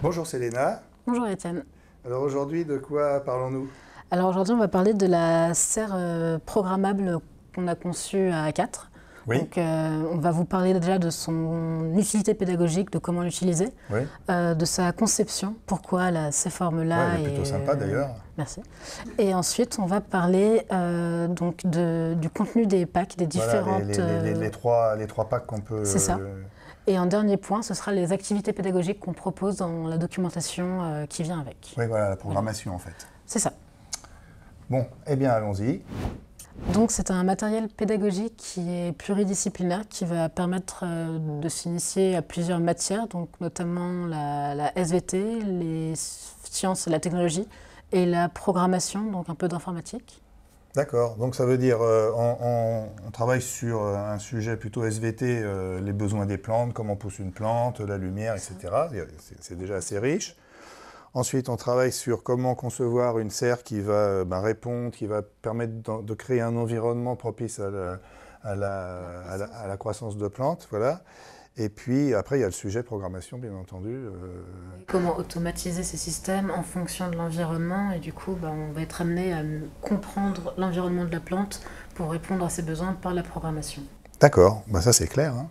Bonjour Selena. Bonjour Étienne. Alors aujourd'hui, de quoi parlons-nous? Alors aujourd'hui, on va parler de la serre programmable qu'on a conçue à A4. Oui. Donc, on va vous parler déjà de son utilité pédagogique, de comment l'utiliser, Oui. de sa conception, pourquoi elle a ces formes-là. Ouais, elle est plutôt sympa d'ailleurs. Merci. Et ensuite, on va parler donc du contenu des packs, des différentes... Voilà, les trois packs qu'on peut... C'est ça. Et en dernier point, ce sera les activités pédagogiques qu'on propose dans la documentation qui vient avec. Oui, voilà, la programmation en fait. C'est ça. Bon, eh bien allons-y. Donc c'est un matériel pédagogique qui est pluridisciplinaire, qui va permettre de s'initier à plusieurs matières, donc notamment la SVT, les sciences et la technologie, et la programmation, donc un peu d'informatique. D'accord, donc ça veut dire on travaille sur un sujet plutôt SVT, les besoins des plantes, comment pousse une plante, la lumière, etc. C'est déjà assez riche. Ensuite, on travaille sur comment concevoir une serre qui va répondre, qui va permettre de créer un environnement propice à la croissance de plantes. Voilà. Et puis après, il y a le sujet programmation, bien entendu. Comment automatiser ces systèmes en fonction de l'environnement. Et du coup, on va être amené à comprendre l'environnement de la plante pour répondre à ses besoins par la programmation. D'accord, ça c'est clair. Hein.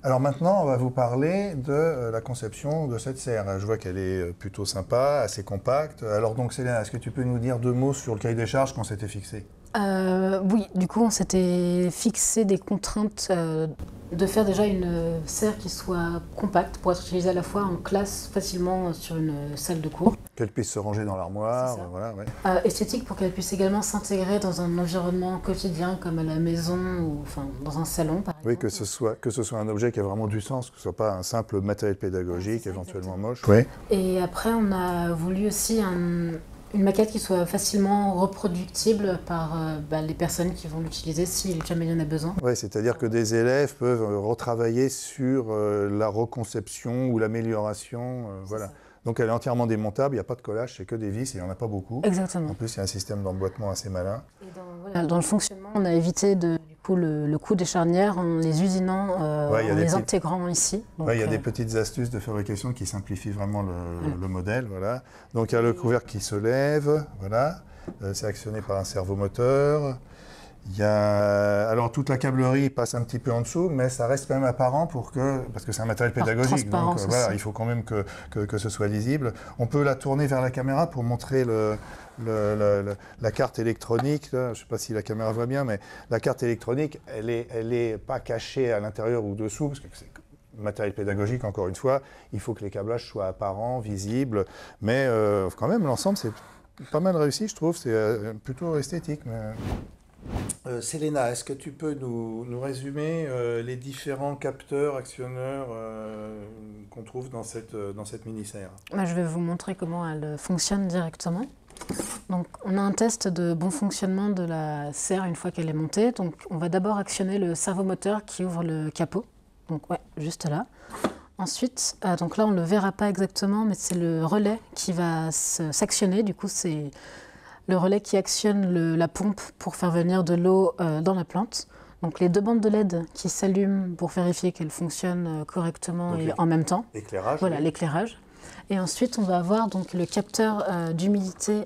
Alors maintenant, on va vous parler de la conception de cette serre. Je vois qu'elle est plutôt sympa, assez compacte. Alors donc Céline, est-ce que tu peux nous dire deux mots sur le cahier des charges qu'on s'était fixé? Oui, du coup on s'était fixé des contraintes de faire déjà une serre qui soit compacte pour être utilisée à la fois en classe facilement sur une salle de cours. Qu'elle puisse se ranger dans l'armoire, voilà. Ouais. Esthétique pour qu'elle puisse également s'intégrer dans un environnement quotidien comme à la maison ou enfin, dans un salon par exemple. Oui, que ce soit un objet qui a vraiment du sens, que ce ne soit pas un simple matériel pédagogique, éventuellement moche. Oui. Et après on a voulu aussi une maquette qui soit facilement reproductible par les personnes qui vont l'utiliser si jamais il y en a besoin. Oui, c'est-à-dire que des élèves peuvent retravailler sur la reconception ou l'amélioration. Voilà. Donc elle est entièrement démontable, il n'y a pas de collage, c'est que des vis et il n'y en a pas beaucoup. Exactement. En plus, il y a un système d'emboîtement assez malin. Et dans le fonctionnement, on a évité le coût des charnières en les usinant, en les intégrant ici. Il y a des petites astuces de fabrication qui simplifient vraiment le modèle. Voilà. Donc il y a le couvercle qui se lève, voilà. C'est actionné par un servomoteur. Il y a, alors toute la câblerie passe un petit peu en dessous, mais ça reste quand même apparent parce que c'est un matériel pédagogique, donc voilà, il faut quand même que ce soit lisible. On peut la tourner vers la caméra pour montrer la carte électronique. Là. Je ne sais pas si la caméra voit bien, mais la carte électronique, elle est pas cachée à l'intérieur ou dessous, parce que c'est matériel pédagogique, encore une fois, il faut que les câblages soient apparents, visibles, mais quand même l'ensemble c'est pas mal réussi, je trouve, c'est plutôt esthétique. Mais... Selena, est-ce que tu peux nous résumer les différents capteurs, actionneurs qu'on trouve dans cette mini-serre? Je vais vous montrer comment elle fonctionne directement. Donc, on a un test de bon fonctionnement de la serre une fois qu'elle est montée. Donc, on va d'abord actionner le servomoteur qui ouvre le capot. Donc, ouais, juste là. Ensuite, donc là, on ne le verra pas exactement, mais c'est le relais qui va s'actionner. Du coup, c'est le relais qui actionne la pompe pour faire venir de l'eau dans la plante. Donc les deux bandes de LED qui s'allument pour vérifier qu'elles fonctionnent correctement et en même temps. L'éclairage. Voilà, l'éclairage. Et ensuite, on va avoir donc le capteur d'humidité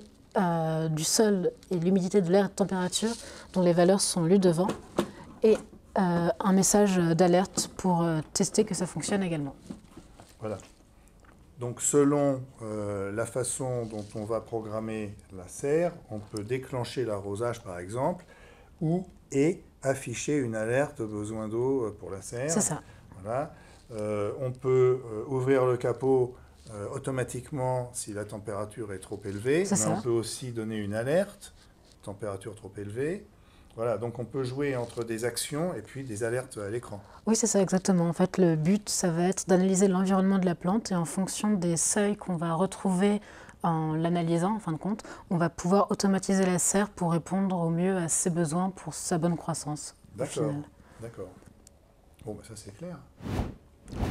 du sol et l'humidité de l'air et de température, dont les valeurs sont lues devant. Et un message d'alerte pour tester que ça fonctionne également. Voilà. Donc selon la façon dont on va programmer la serre, on peut déclencher l'arrosage par exemple, et afficher une alerte besoin d'eau pour la serre. C'est ça. Voilà. On peut ouvrir le capot automatiquement si la température est trop élevée, mais on peut aussi donner une alerte, température trop élevée. Voilà, donc on peut jouer entre des actions et puis des alertes à l'écran. Oui, c'est ça, exactement. En fait, le but, ça va être d'analyser l'environnement de la plante et en fonction des seuils qu'on va retrouver en l'analysant, en fin de compte, on va pouvoir automatiser la serre pour répondre au mieux à ses besoins pour sa bonne croissance. D'accord, d'accord. Bon, ça c'est clair.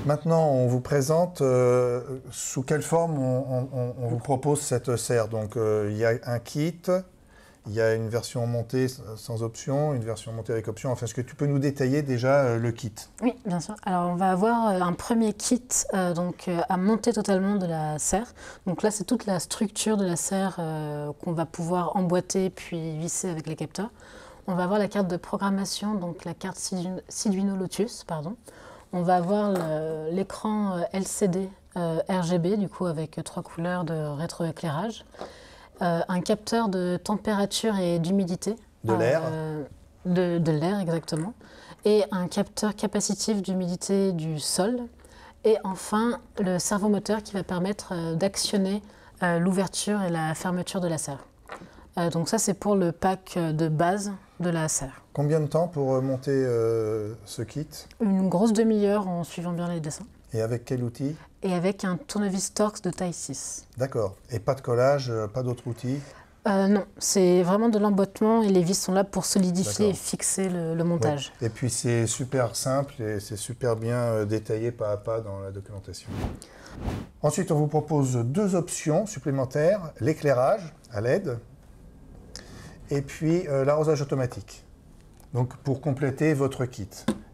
Maintenant, on vous présente sous quelle forme on vous propose cette serre. Donc, il y a un kit. il y a une version montée sans option, une version montée avec option. Enfin, est-ce que tu peux nous détailler déjà le kit? Oui, bien sûr. Alors, on va avoir un premier kit à monter totalement de la serre. Donc là, c'est toute la structure de la serre qu'on va pouvoir emboîter puis visser avec les capteurs. On va avoir la carte de programmation, donc la carte Siduino Lotus, pardon. On va avoir l'écran LCD RGB, du coup, avec 3 couleurs de rétroéclairage. Un capteur de température et d'humidité. De l'air de l'air, exactement. Et un capteur capacitif d'humidité du sol. Et enfin, le servomoteur qui va permettre d'actionner l'ouverture et la fermeture de la serre. Donc ça, c'est pour le pack de base de la serre. Combien de temps pour monter ce kit? Une grosse demi-heure en suivant bien les dessins. Et avec quel outil? Et avec un tournevis Torx de taille 6. D'accord. Et pas de collage, pas d'autres outils? Non, c'est vraiment de l'emboîtement et les vis sont là pour solidifier et D'accord. fixer le montage. Ouais. Et puis c'est super simple et c'est super bien détaillé pas à pas dans la documentation. Ensuite, on vous propose 2 options supplémentaires, l'éclairage à LED et puis l'arrosage automatique. Donc pour compléter votre kit.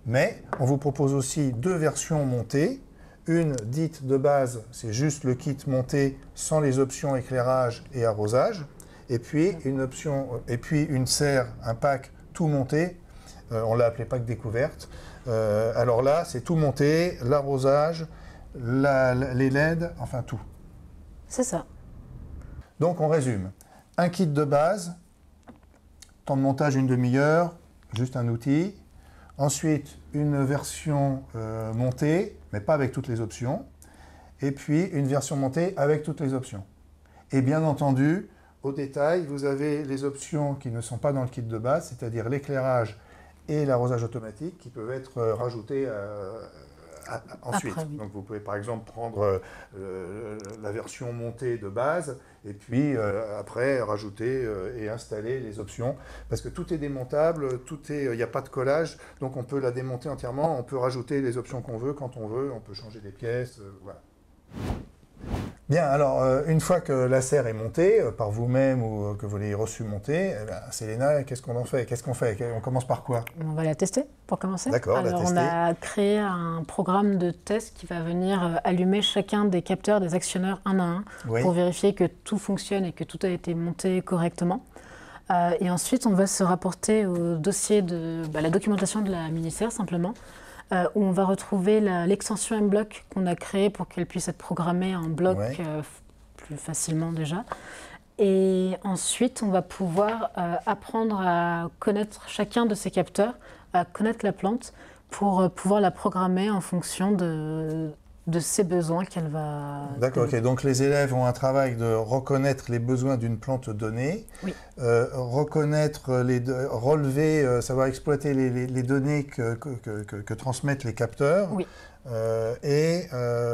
Mais on vous propose aussi 2 versions montées. Une dite de base, c'est juste le kit monté sans les options éclairage et arrosage. Et puis une serre, un pack tout monté. On l'a appelé pack découverte. Alors là, c'est tout monté, l'arrosage, les LED, enfin tout. C'est ça. Donc on résume. Un kit de base, temps de montage une demi-heure, juste un outil. Ensuite, une version montée, mais pas avec toutes les options. Et puis, une version montée avec toutes les options. Et bien entendu, au détail, vous avez les options qui ne sont pas dans le kit de base, c'est-à-dire l'éclairage et l'arrosage automatique qui peuvent être rajoutés ensuite. Après, oui. Donc vous pouvez par exemple prendre la version montée de base et puis après rajouter et installer les options parce que tout est démontable, il n'y a pas de collage, donc on peut la démonter entièrement, on peut rajouter les options qu'on veut quand on veut, on peut changer les pièces, voilà. Bien, alors une fois que la serre est montée par vous-même ou que vous l'ayez reçue montée, eh bien, Selena, qu'est-ce qu'on en fait? Qu'est-ce qu'on fait? On commence par quoi? On va la tester pour commencer. D'accord, alors on a créé un programme de test qui va venir allumer chacun des capteurs des actionneurs un à un pour vérifier que tout fonctionne et que tout a été monté correctement. Et ensuite, on va se rapporter au dossier de la documentation de la mini-serre simplement. Où on va retrouver l'extension M-Block qu'on a créée pour qu'elle puisse être programmée en bloc plus facilement déjà. Et ensuite, on va pouvoir apprendre à connaître chacun de ces capteurs, à connaître la plante pour pouvoir la programmer en fonction de ses besoins qu'elle va... D'accord, ok. Donc les élèves ont un travail de reconnaître les besoins d'une plante donnée, oui. Relever, savoir exploiter les données que transmettent les capteurs, oui. Et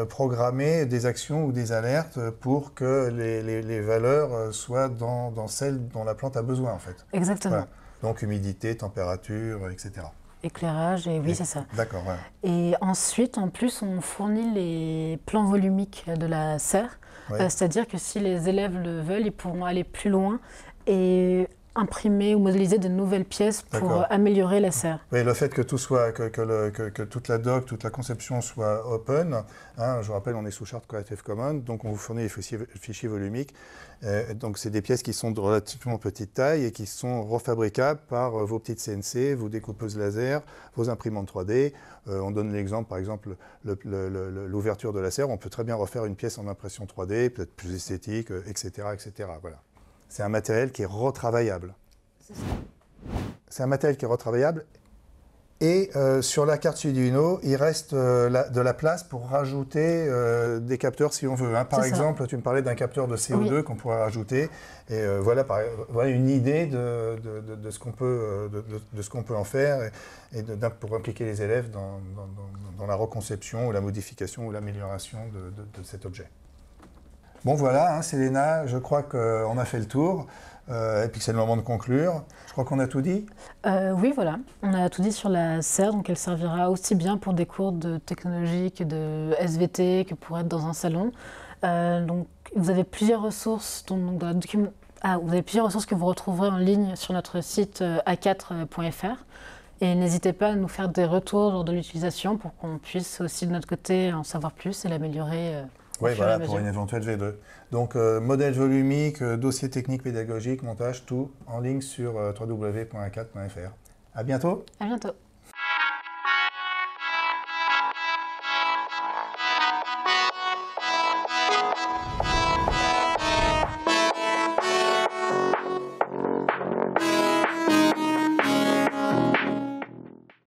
programmer des actions ou des alertes pour que les valeurs soient dans celles dont la plante a besoin en fait. Exactement. Voilà. Donc humidité, température, etc. Éclairage, et oui, c'est ça. D'accord, voilà. Et ensuite, en plus, on fournit les plans volumiques de la serre. C'est-à-dire que si les élèves le veulent, ils pourront aller plus loin et imprimer ou modéliser de nouvelles pièces pour améliorer la serre. Oui, le fait que tout soit, que toute la doc, toute la conception soit open, hein, je vous rappelle, on est sous charte Creative Commons, donc on vous fournit les fichiers volumiques. Donc c'est des pièces qui sont de relativement petite taille et qui sont refabricables par vos petites CNC, vos découpeuses laser, vos imprimantes 3D. On donne l'exemple, par exemple, l'ouverture de la serre. On peut très bien refaire une pièce en impression 3D, peut-être plus esthétique, etc., etc. Voilà. C'est un matériel qui est retravaillable. C'est un matériel qui est retravaillable. Et sur la carte Siduino, il reste de la place pour rajouter des capteurs si on veut. Hein. Par exemple, tu me parlais d'un capteur de CO2 qu'on pourrait rajouter. Et voilà une idée de ce qu'on peut en faire et pour impliquer les élèves dans la reconception ou la modification ou l'amélioration de cet objet. Bon voilà, hein, Selena, je crois qu'on a fait le tour. Et puis c'est le moment de conclure. Je crois qu'on a tout dit. Oui, voilà. On a tout dit sur la serre, donc elle servira aussi bien pour des cours de technologie que de SVT, que pour être dans un salon. Donc vous avez plusieurs ressources dans la Vous avez plusieurs ressources que vous retrouverez en ligne sur notre site a4.fr. Et n'hésitez pas à nous faire des retours lors de l'utilisation pour qu'on puisse aussi de notre côté en savoir plus et l'améliorer. Oui, voilà, pour une éventuelle V2. Donc, modèle volumique, dossier technique pédagogique, montage, tout en ligne sur www.a4.fr. À bientôt. À bientôt.